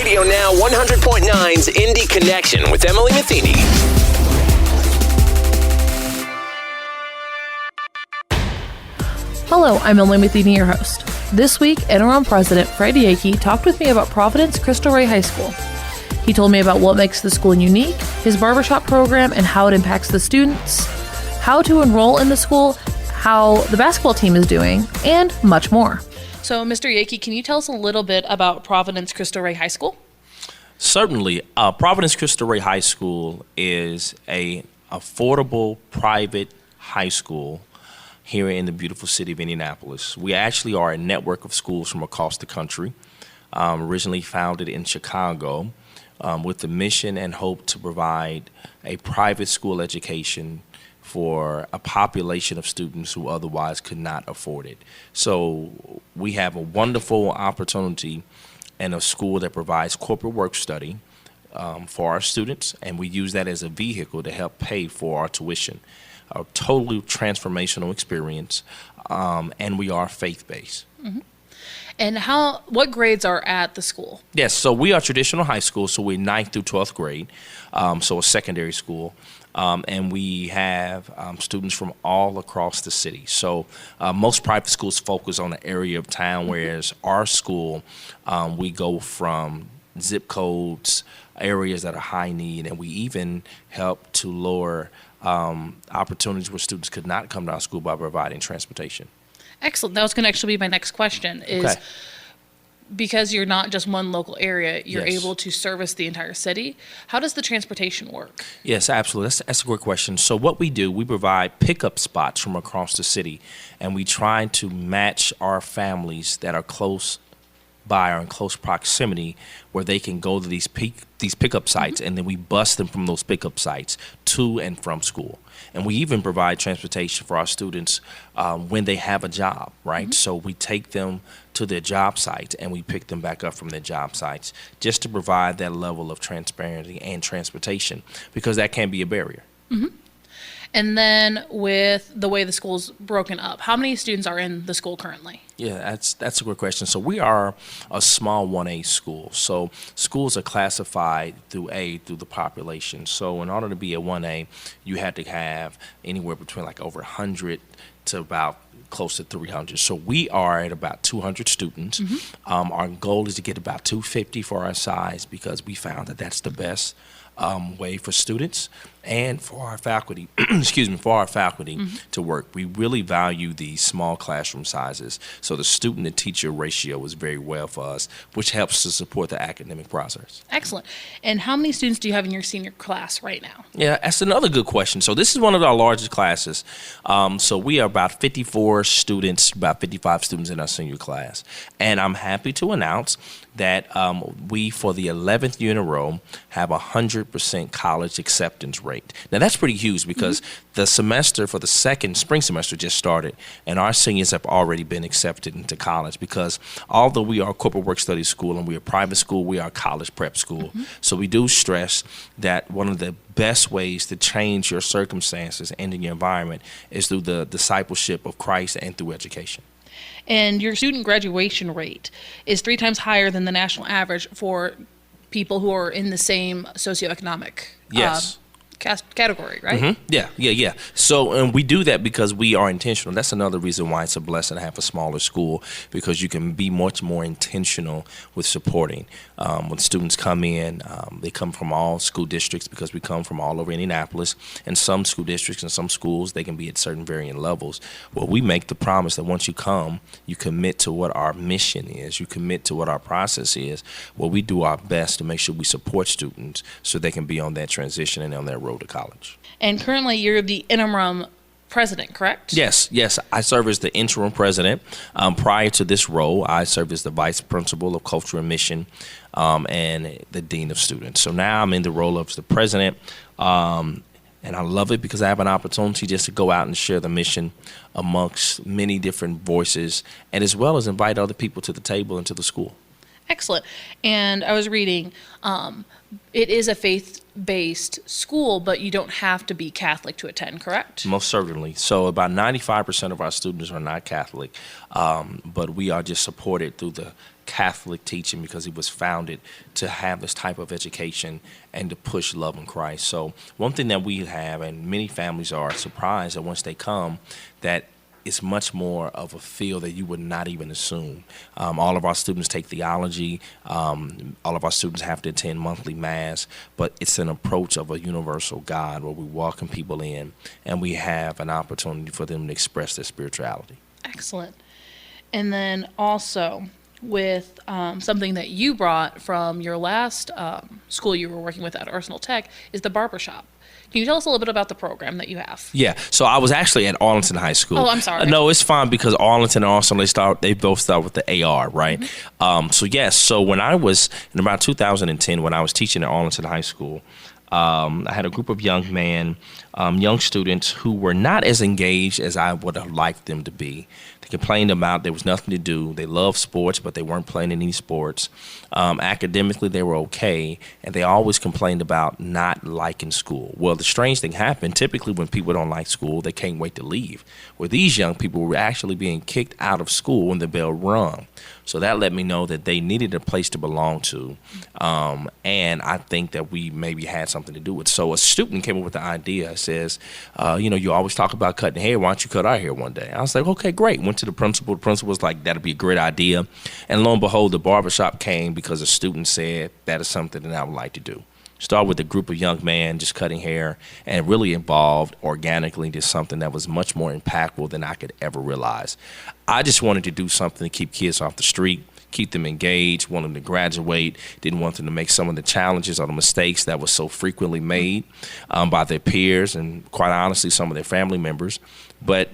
RadioNOW 100.9's Indy Connection with Emily Metheny. Hello, I'm Emily Metheny, your host. This week, Interim President Fred Yeakey talked with me about Providence Cristo High School. He told me about what makes the school unique, his barbershop program and how it impacts the students, how to enroll in the school, how the basketball team is doing, and much more. So, Mr. Yeakey, can you tell us a little bit about Providence Cristo High School? Certainly. Providence Cristo High School is a affordable private high school here in the beautiful city of Indianapolis. We actually are a network of schools from across the country, originally founded in Chicago, with the mission and hope to provide a private school education for a population of students who otherwise could not afford it. So we have a wonderful opportunity in a school that provides corporate work study for our students, and we use that as a vehicle to help pay for our tuition. A totally transformational experience, and we are faith-based. Mm-hmm. And what grades are at the school? Yes, so we are traditional high school, so we're 9th through 12th grade, so a secondary school. And we have students from all across the city. So most private schools focus on the area of town, whereas our school, we go from zip codes, areas that are high need, and we even help to lower opportunities where students could not come to our school by providing transportation. Excellent. That was going to actually be my next question is, okay. Because you're not just one local area, you're Yes. able to service the entire city. How does the transportation work? Yes, absolutely. That's a great question. So what we do, we provide pickup spots from across the city, and we try to match our families that are close by or in close proximity where they can go to these pickup sites, and then we bus them from those pickup sites to and from school. And we even provide transportation for our students when they have a job, right? Mm-hmm. So we take them to their job sites and we pick them back up from their job sites just to provide that level of transparency and transportation, because that can be a barrier. Mm-hmm. And then with the way the school's broken up, how many students are in the school currently? Yeah, that's a good question. So we are a small 1A school. So schools are classified through the population. So in order to be a 1A, you had to have anywhere between like over 100 to about close to 300. So we are at about 200 students. Mm-hmm. Our goal is to get about 250 for our size, because we found that that's the best way for students and for our faculty, mm-hmm. to work. We really value these small classroom sizes, so the student to teacher ratio is very well for us, which helps to support the academic process. Excellent. And how many students do you have in your senior class right now? Yeah, that's another good question. So this is one of our largest classes. So we are about 54 students, about 55 students in our senior class. And I'm happy to announce that we, for the 11th year in a row, have 100% college acceptance rate. Now that's pretty huge, because mm-hmm. the semester for the second spring semester just started, and our seniors have already been accepted into college, because although we are a corporate work study school and we are a private school, we are a college prep school. Mm-hmm. So we do stress that one of the best ways to change your circumstances and in your environment is through the discipleship of Christ and through education. And your student graduation rate is 3 times higher than the national average for people who are in the same socioeconomic category, right? Mm-hmm. Yeah. So, and we do that because we are intentional. That's another reason why it's a blessing to have a smaller school, because you can be much more intentional with supporting. When students come in, they come from all school districts, because we come from all over Indianapolis, and some school districts and some schools, they can be at certain varying levels. Well, we make the promise that once you come, you commit to what our mission is, you commit to what our process is. Well, we do our best to make sure we support students so they can be on that transition and on that road to college. And currently you're the interim president, correct? Yes. I serve as the interim president. Prior to this role, I served as the vice principal of culture and mission and the dean of students. So now I'm in the role of the president, and I love it because I have an opportunity just to go out and share the mission amongst many different voices, and as well as invite other people to the table and to the school. Excellent. And I was reading, it is a faith-based school, but you don't have to be Catholic to attend, correct? Most certainly. So about 95% of our students are not Catholic, but we are just supported through the Catholic teaching because it was founded to have this type of education and to push love in Christ. So one thing that we have, and many families are surprised that once they come, that it's much more of a field that you would not even assume. All of our students take theology. All of our students have to attend monthly mass, but it's an approach of a universal God where we welcome people in and we have an opportunity for them to express their spirituality. Excellent. And then also with something that you brought from your last school you were working with at Arsenal Tech is the barbershop. Can you tell us a little bit about the program that you have? Yeah, so I was actually at Arlington High School. Oh, I'm sorry. No, it's fine because Arlington and Arsenal, they both start with the AR, right? Mm-hmm. So when I was, in about 2010, when I was teaching at Arlington High School, I had a group of young students who were not as engaged as I would have liked them to be. They complained about there was nothing to do. They loved sports, but they weren't playing any sports. Academically, they were okay, and they always complained about not liking school. Well, the strange thing happened. Typically, when people don't like school, they can't wait to leave. Well, these young people were actually being kicked out of school when the bell rung. So that let me know that they needed a place to belong to, and I think that we maybe had something to do with it. So a student came up with the idea, says, you always talk about cutting hair, why don't you cut our hair one day? I was like, okay, great. Went to the principal. The principal was like, that'd be a great idea. And lo and behold, the barbershop came because a student said, that is something that I would like to do. Started with a group of young men just cutting hair and really evolved organically into something that was much more impactful than I could ever realize. I just wanted to do something to keep kids off the street, keep them engaged, want them to graduate, didn't want them to make some of the challenges or the mistakes that were so frequently made by their peers and quite honestly some of their family members. But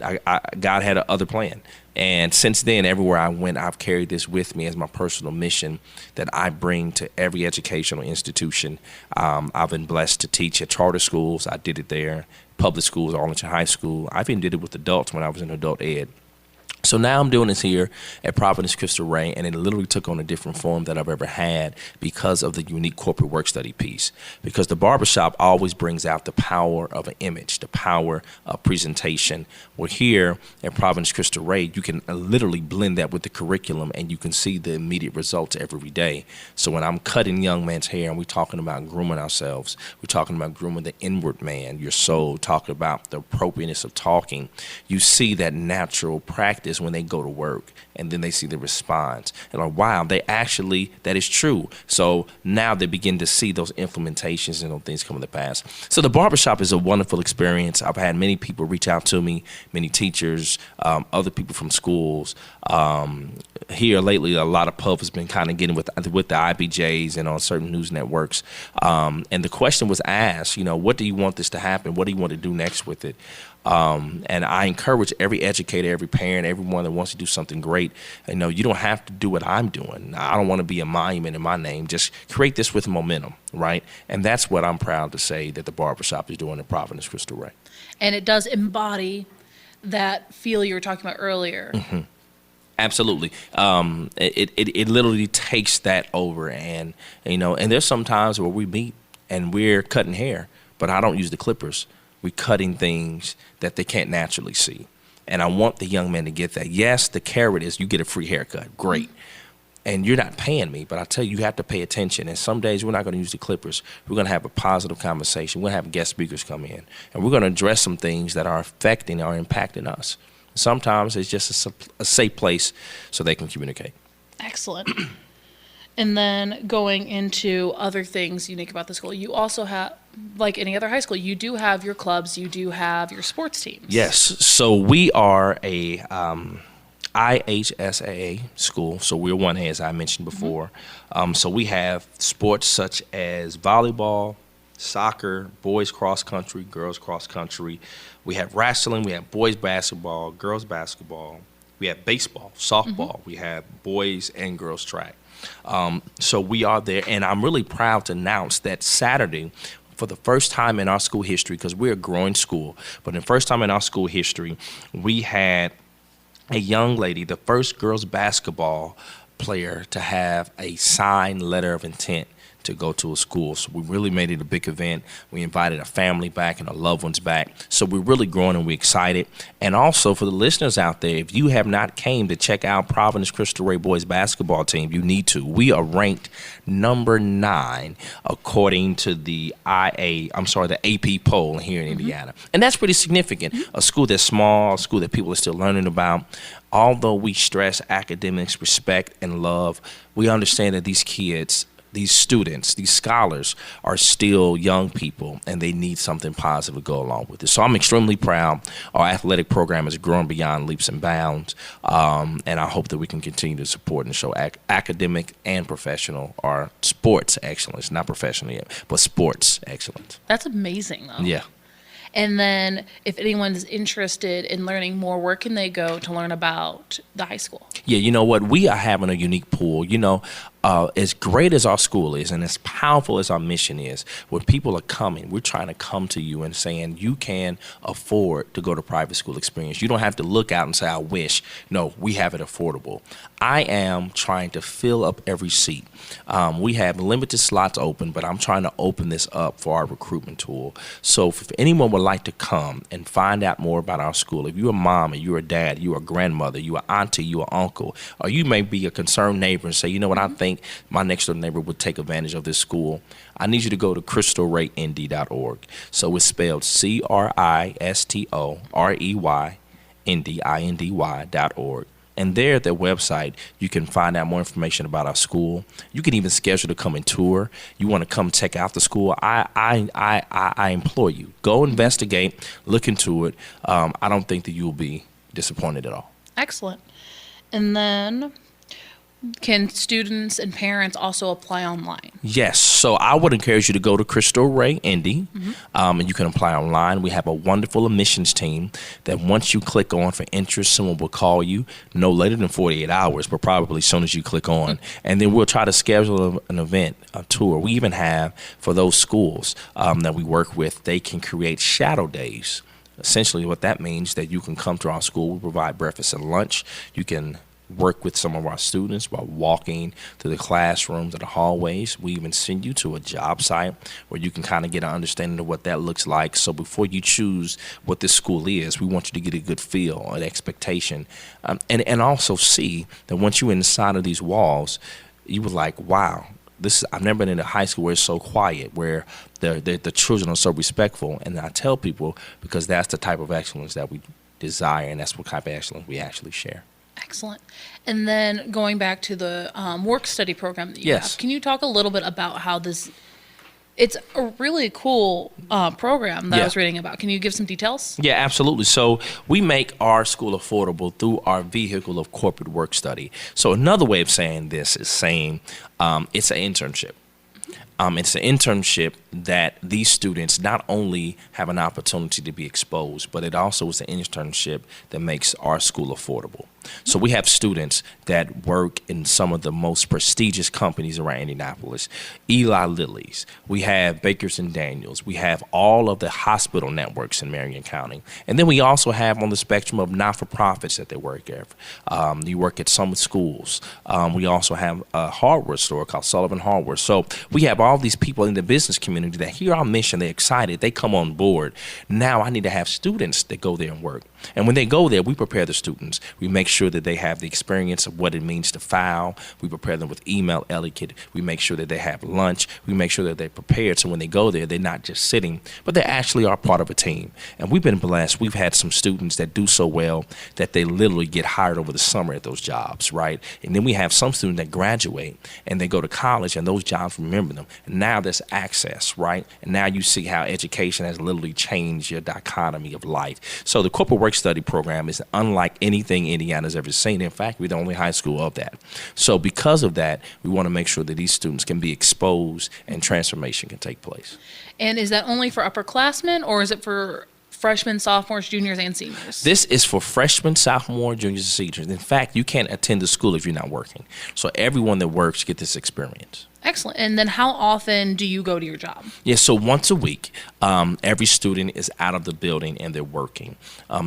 God had another plan. And since then, everywhere I went, I've carried this with me as my personal mission that I bring to every educational institution. I've been blessed to teach at charter schools. I did it there. Public schools, Arlington High School. I even did it with adults when I was in adult ed. So now I'm doing this here at Providence, Cristo, and it literally took on a different form that I've ever had because of the unique corporate work study piece. Because the barbershop always brings out the power of an image, the power of presentation. We're here at Providence, Cristo, you can literally blend that with the curriculum and you can see the immediate results every day. So when I'm cutting young man's hair and we're talking about grooming ourselves, we're talking about grooming the inward man, your soul, talking about the appropriateness of talking, you see that natural practice when they go to work and then they see the response and like, wow, that is true. So now they begin to see those implementations and those things come to pass. So the barbershop is a wonderful experience. I've had many people reach out to me, many teachers, other people from schools. Here lately, a lot of puff has been kind of getting with the IBJs and on certain news networks. And the question was asked, what do you want this to happen? What do you want to do next with it? And I encourage every educator, every parent, everyone that wants to do something great, you don't have to do what I'm doing. I don't want to be a monument in my name. Just create this with momentum, right? And that's what I'm proud to say that the barbershop is doing in Providence, Cristo. And it does embody that feel you were talking about earlier. Mm-hmm. Absolutely. It literally takes that over. And there's some times where we meet and we're cutting hair, but I don't use the clippers. We're cutting things that they can't naturally see. And I want the young man to get that. Yes, the carrot is you get a free haircut. Great. And you're not paying me, but I tell you, you have to pay attention. And some days we're not going to use the clippers. We're going to have a positive conversation. We're going to have guest speakers come in. And we're going to address some things that are affecting or impacting us. Sometimes it's just a safe place so they can communicate. Excellent. And then going into other things unique about the school, you also have, like any other high school, you do have your clubs, you do have your sports teams. Yes. So we are a IHSAA school. So we're 1A, as I mentioned before. Mm-hmm. So we have sports such as volleyball, soccer, boys cross country, girls cross country. We have wrestling, we have boys basketball, girls basketball. We have baseball, softball. Mm-hmm. We have boys and girls track. So we are there, and I'm really proud to announce that Saturday, for the first time in our school history, because we're a growing school, but the first time in our school history, we had a young lady, the first girls basketball player to have a signed letter of intent to go to a school. So we really made it a big event. We invited a family back and our loved ones back. So we're really growing and we're excited. And also for the listeners out there, if you have not came to check out Providence Cristo Rey boys basketball team, you need to. We are ranked number 9 according to the AP poll here in Indiana. And that's pretty significant. A school that's small, a school that people are still learning about. Although we stress academics, respect, and love, we understand that these kids, these students, these scholars are still young people, and they need something positive to go along with it. So I'm extremely proud. Our athletic program has grown beyond leaps and bounds, and I hope that we can continue to support and show academic and professional, or sports excellence, not professional yet, but sports excellence. That's amazing, though. Yeah. And then if anyone is interested in learning more, where can they go to learn about the high school? Yeah, you know what? We are having a unique pool. As great as our school is and as powerful as our mission is, when people are coming, we're trying to come to you and saying you can afford to go to private school experience. You don't have to look out and say, I wish. No, we have it affordable. I am trying to fill up every seat. We have limited slots open, but I'm trying to open this up for our recruitment tool. So if anyone would like to come and find out more about our school, if you're a mom, or you're a dad, you're a grandmother, you're an auntie, you're an uncle, or you may be a concerned neighbor and say, you know what, I think my next door neighbor would take advantage of this school, I need you to go to CristoReyIndy.org. So it's spelled CRISTOREY, Indy, INDY.org. And there at their website, you can find out more information about our school. You can even schedule to come and tour. You want to come check out the school, I implore you, go investigate, look into it. I don't think that you'll be disappointed at all. Excellent. And then can students and parents also apply online? Yes. So I would encourage you to go to Cristo Rey Indy, and you can apply online. We have a wonderful admissions team that once you click on for interest, someone will call you no later than 48 hours, but probably as soon as you click on. And then we'll try to schedule an event, a tour. We even have, for those schools that we work with, they can create shadow days. Essentially what that means that you can come to our school. We provide breakfast and lunch. You can work with some of our students while walking through the classrooms and the hallways. We even send you to a job site where you can kind of get an understanding of what that looks like. So before you choose what this school is, we want you to get a good feel, an expectation, and also see that once you're inside of these walls, you were like, wow, I've never been in a high school where it's so quiet, where the children are so respectful. And I tell people, because that's the type of excellence that we desire, and that's what type of excellence we actually share. Excellent. And then going back to the work study program that you have, can you talk a little bit about how it's a really cool program that I was reading about. Can you give some details? Yeah, absolutely. So we make our school affordable through our vehicle of corporate work study. So another way of saying this is saying it's an internship. It's an internship that these students not only have an opportunity to be exposed, but it also is an internship that makes our school affordable. So we have students that work in some of the most prestigious companies around Indianapolis, Eli Lilly's. We have Bakers and Daniels. We have all of the hospital networks in Marion County. And then we also have on the spectrum of not-for-profits that they work at. You work at some schools. We also have a hardware store called Sullivan Hardware. So we have all these people in the business community that hear our mission, they're excited, they come on board. Now I need to have students that go there and work. And when they go there, we prepare the students. We make sure that they have the experience of what it means to file. We prepare them with email etiquette. We make sure that they have lunch. We make sure that they're prepared so when they go there, they're not just sitting, but they actually are part of a team. And we've been blessed. We've had some students that do so well that they literally get hired over the summer at those jobs, right? And then we have some students that graduate and they go to college and those jobs remember them. And now there's access, right? And now you see how education has literally changed your dichotomy of life. So the corporate work study program is unlike anything Indiana's ever seen. In fact, we're the only high school of that. So because of that, we want to make sure that these students can be exposed and transformation can take place. And is that only for upperclassmen or is it for freshmen, sophomores, juniors, and seniors? This is for freshmen, sophomores, juniors, and seniors. In fact, you can't attend the school if you're not working. So everyone that works get this experience. Excellent. And then how often do you go to your job? Yeah, so once a week, every student is out of the building and they're working.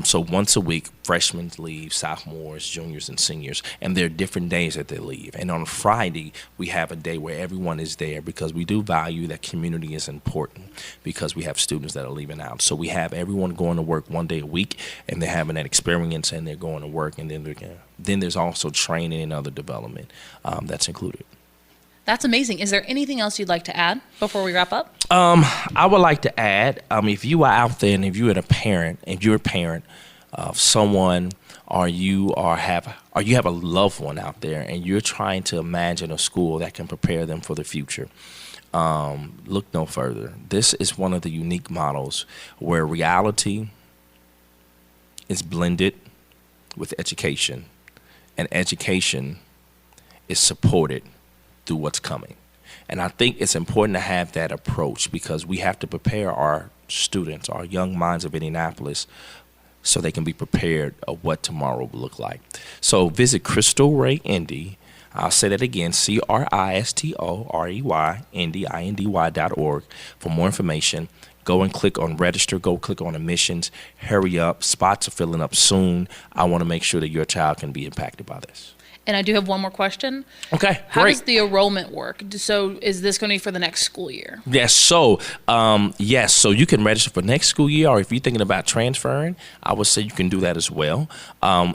So once a week, freshmen leave, sophomores, juniors, and seniors, and there are different days that they leave. And on Friday, we have a day where everyone is there because we do value that community is important because we have students that are leaving out. So we have everyone going to work one day a week, and they're having that experience, and they're going to work, and then there's also training and other development that's included. That's amazing. Is there anything else you'd like to add before we wrap up? I would like to add, if you are out there and if you're a parent of someone, or you have a loved one out there and you're trying to imagine a school that can prepare them for the future, look no further. This is one of the unique models where reality is blended with education, and education is supported through what's coming. And I think it's important to have that approach because we have to prepare our students, our young minds of Indianapolis, so they can be prepared of what tomorrow will look like. So visit Cristo Rey Indy. I'll say that again, CRISTOREY, Indy, INDY.org for more information. Go and click on register. Go click on admissions. Hurry up. Spots are filling up soon. I want to make sure that your child can be impacted by this. And I do have one more question. Okay, How great. does the enrollment work? So is this going to be for the next school year? Yes. So you can register for next school year, or if you're thinking about transferring, I would say you can do that as well.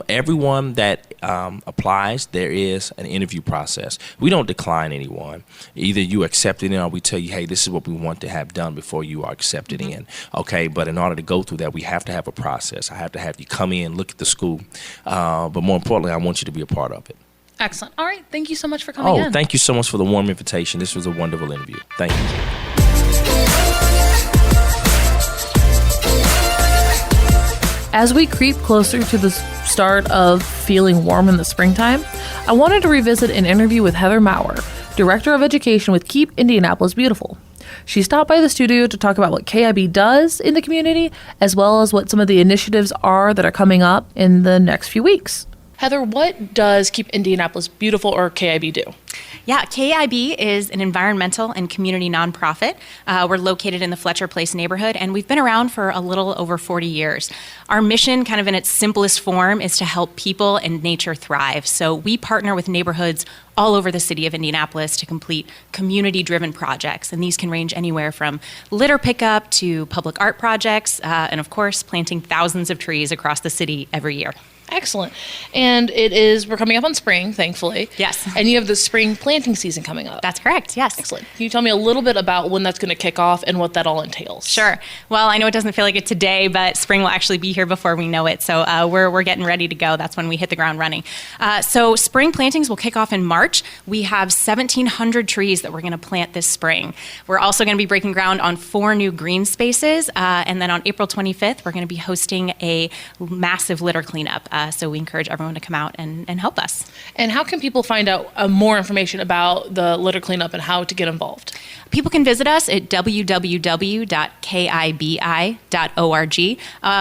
Everyone that applies, there is an interview process. We don't decline anyone. Either you accept it in, or we tell you, hey, this is what we want to have done before you are accepted in. Okay. But in order to go through that, we have to have a process. I have to have you come in, look at the school, but more importantly, I want you to be a part of it. Excellent. All right. Thank you so much for coming in. Thank you so much for the warm invitation. This was a wonderful interview. Thank you. As we creep closer to the start of feeling warm in the springtime, I wanted to revisit an interview with Heather Maurer, Director of Education with Keep Indianapolis Beautiful. She stopped by the studio to talk about what KIB does in the community, as well as what some of the initiatives are that are coming up in the next few weeks. Heather, what does Keep Indianapolis Beautiful, or KIB, do? Yeah, KIB is an environmental and community nonprofit. We're located in the Fletcher Place neighborhood, and we've been around for a little over 40 years. Our mission, kind of in its simplest form, is to help people and nature thrive. So we partner with neighborhoods all over the city of Indianapolis to complete community-driven projects, and these can range anywhere from litter pickup to public art projects, and of course, planting thousands of trees across the city every year. Excellent. And we're coming up on spring, thankfully. Yes. And you have the spring planting season coming up. That's correct, yes. Excellent. Can you tell me a little bit about when that's going to kick off and what that all entails? Sure. Well, I know it doesn't feel like it today, but spring will actually be here before we know it. So we're getting ready to go. That's when we hit the ground running. So spring plantings will kick off in March. We have 1,700 trees that we're going to plant this spring. We're also going to be breaking ground on 4 new green spaces. And then on April 25th, we're going to be hosting a massive litter cleanup. So we encourage everyone to come out and help us. And how can people find out more information about the litter cleanup and how to get involved? People can visit us at www.kibi.org.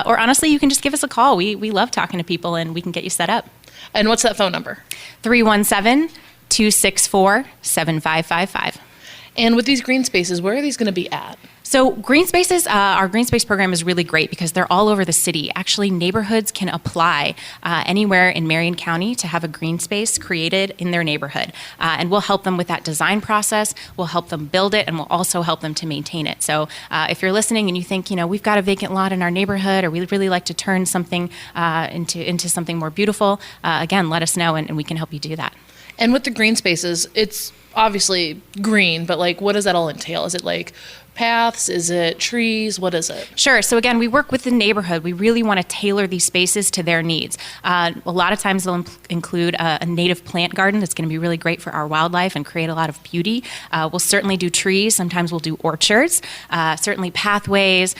Or honestly, you can just give us a call. We love talking to people, and we can get you set up. And what's that phone number? 317-264-7555. And with these green spaces, where are these going to be at? So green spaces, our green space program is really great because they're all over the city. Actually, neighborhoods can apply anywhere in Marion County to have a green space created in their neighborhood. And we'll help them with that design process. We'll help them build it, and we'll also help them to maintain it. So if you're listening and you think, we've got a vacant lot in our neighborhood, or we'd really like to turn something into something more beautiful, again, let us know, and we can help you do that. And with the green spaces, it's obviously green, but what does that all entail? Is it paths? Is it trees? What is it? Sure. So again, we work with the neighborhood. We really want to tailor these spaces to their needs. A lot of times they'll include a native plant garden that's going to be really great for our wildlife and create a lot of beauty. We'll certainly do trees. Sometimes we'll do orchards. Certainly pathways.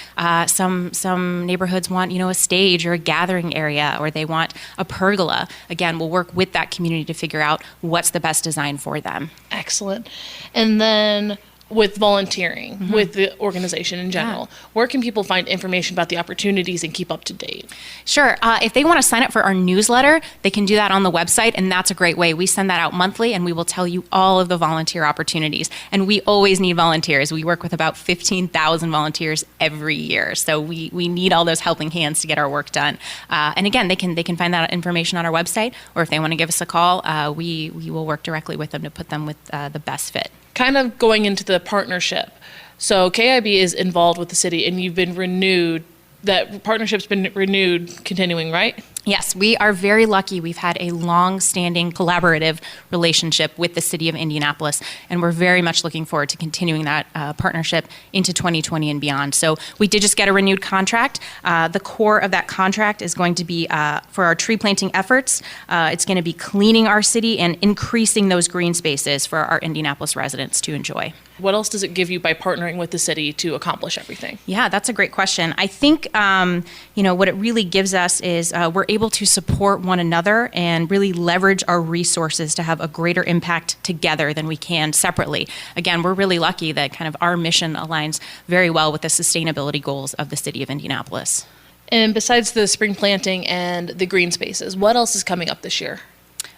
Some neighborhoods want, a stage or a gathering area, or they want a pergola. Again, we'll work with that community to figure out what's the best design for them. Excellent. And then with volunteering, with the organization in general, where can people find information about the opportunities and keep up to date? Sure. If they want to sign up for our newsletter, they can do that on the website, and that's a great way. We send that out monthly, and we will tell you all of the volunteer opportunities. And we always need volunteers. We work with about 15,000 volunteers every year, so we need all those helping hands to get our work done. And again, they can find that information on our website, or if they want to give us a call, we will work directly with them to put them with the best fit. Kind of going into the partnership. So KIB is involved with the city, and you've been renewed. That partnership's been renewed, continuing, right? Yes, we are very lucky. We've had a long-standing collaborative relationship with the city of Indianapolis, and we're very much looking forward to continuing that partnership into 2020 and beyond. So we did just get a renewed contract. The core of that contract is going to be for our tree planting efforts. It's going to be cleaning our city and increasing those green spaces for our Indianapolis residents to enjoy. What else does it give you by partnering with the city to accomplish everything? Yeah, that's a great question. I think, what it really gives us is we're able to support one another and really leverage our resources to have a greater impact together than we can separately. Again, we're really lucky that kind of our mission aligns very well with the sustainability goals of the city of Indianapolis. And besides the spring planting and the green spaces, what else is coming up this year?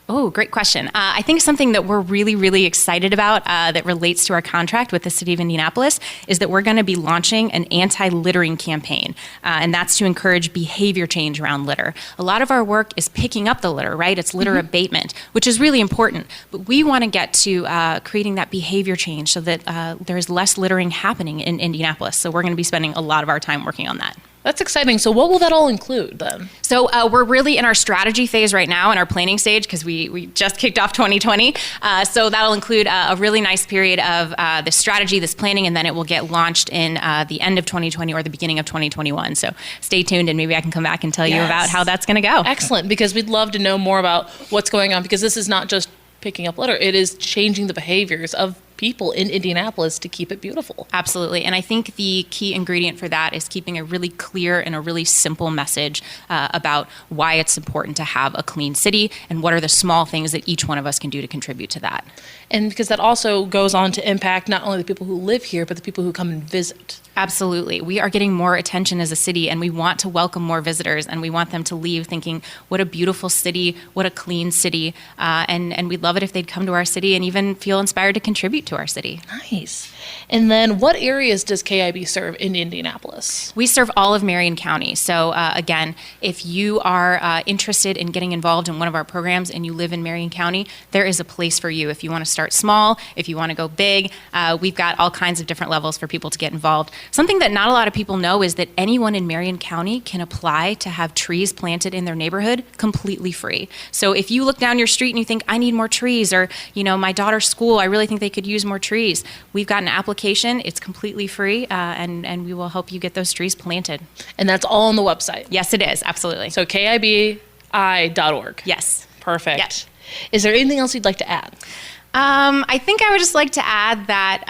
Oh, great question. I think something that we're really, really excited about that relates to our contract with the city of Indianapolis is that we're going to be launching an anti-littering campaign, and that's to encourage behavior change around litter. A lot of our work is picking up the litter, right? It's litter abatement, which is really important. But we want to get to creating that behavior change so that there's less littering happening in Indianapolis. So we're going to be spending a lot of our time working on that. That's exciting. So what will that all include then? So we're really in our strategy phase right now, in our planning stage, because we just kicked off 2020. So that'll include a really nice period of this strategy, this planning, and then it will get launched in the end of 2020 or the beginning of 2021. So stay tuned, and maybe I can come back and tell you about how that's going to go. Excellent, because we'd love to know more about what's going on, because this is not just picking up litter. It is changing the behaviors of people in Indianapolis to keep it beautiful. Absolutely. And I think the key ingredient for that is keeping a really clear and a really simple message about why it's important to have a clean city and what are the small things that each one of us can do to contribute to that. And because that also goes on to impact not only the people who live here, but the people who come and visit. Absolutely. We are getting more attention as a city, and we want to welcome more visitors, and we want them to leave thinking, what a beautiful city, what a clean city, and we'd love it if they'd come to our city and even feel inspired to contribute to our city. Nice. And then what areas does KIB serve in Indianapolis? We serve all of Marion County. So again, if you are interested in getting involved in one of our programs and you live in Marion County, there is a place for you. If you want to start small, if you want to go big, we've got all kinds of different levels for people to get involved. Something that not a lot of people know is that anyone in Marion County can apply to have trees planted in their neighborhood completely free. So if you look down your street and you think, I need more trees, or my daughter's school, I really think they could use more trees, we've got an application. It's completely free, and we will help you get those trees planted. And that's all on the website? Yes, it is. Absolutely. So KIBI.org? Yes. Perfect. Yes. Is there anything else you'd like to add? I think I would just like to add that,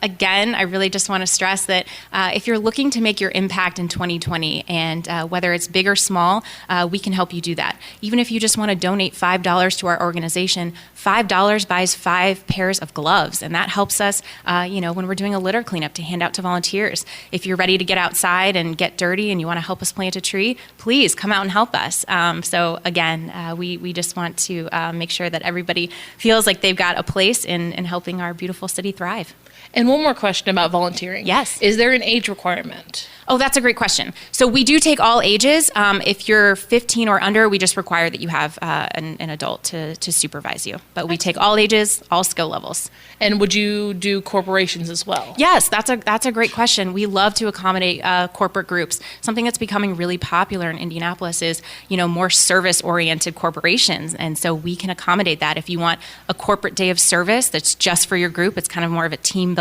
again, I really just want to stress that if you're looking to make your impact in 2020, and whether it's big or small, we can help you do that. Even if you just want to donate $5 to our organization, $5 buys 5 pairs of gloves, and that helps us, when we're doing a litter cleanup, to hand out to volunteers. If you're ready to get outside and get dirty and you want to help us plant a tree, please come out and help us. So again, we just want to make sure that everybody feels like they've got a place in helping our beautiful city thrive. And one more question about volunteering. Yes. Is there an age requirement? Oh, that's a great question. So we do take all ages. If you're 15 or under, we just require that you have an adult to supervise you. But we take all ages, all skill levels. And would you do corporations as well? Yes, that's a great question. We love to accommodate corporate groups. Something that's becoming really popular in Indianapolis is, more service-oriented corporations. And so we can accommodate that. If you want a corporate day of service that's just for your group, it's kind of more of a team-building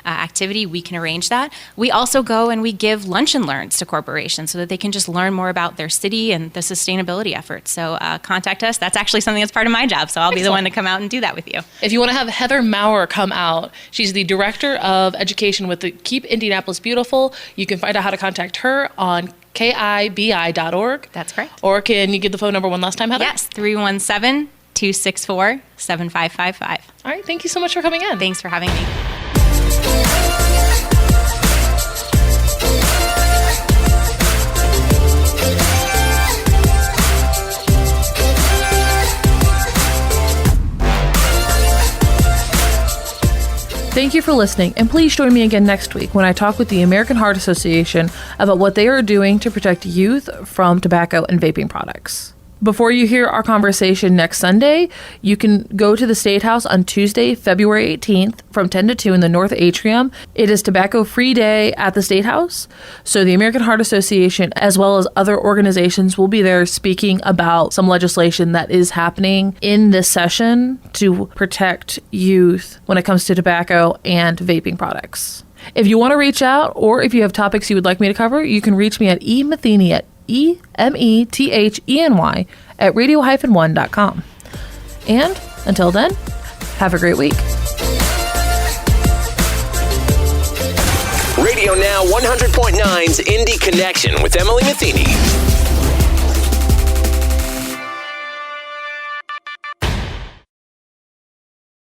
activity, we can arrange that. We also go and we give lunch and learns to corporations so that they can just learn more about their city and the sustainability efforts. So contact us. That's actually something that's part of my job. So I'll be the one to come out and do that with you. If you want to have Heather Maurer come out, she's the Director of Education with the Keep Indianapolis Beautiful. You can find out how to contact her on KIBI.org. That's correct. Or can you give the phone number one last time, Heather? Yes, 317-264-7555. All right. Thank you so much for coming in. Thanks for having me. Thank you for listening, and please join me again next week when I talk with the American Heart Association about what they are doing to protect youth from tobacco and vaping products. Before you hear our conversation next Sunday, you can go to the State House on Tuesday, February 18th from 10 to 2 in the North Atrium. It is tobacco-free day at the State House, so the American Heart Association, as well as other organizations, will be there speaking about some legislation that is happening in this session to protect youth when it comes to tobacco and vaping products. If you want to reach out, or if you have topics you would like me to cover, you can reach me at emetheny at EMETHENY at radio-1.com. And until then, have a great week. Radio Now 100.9's Indy Connection with Emily Metheny.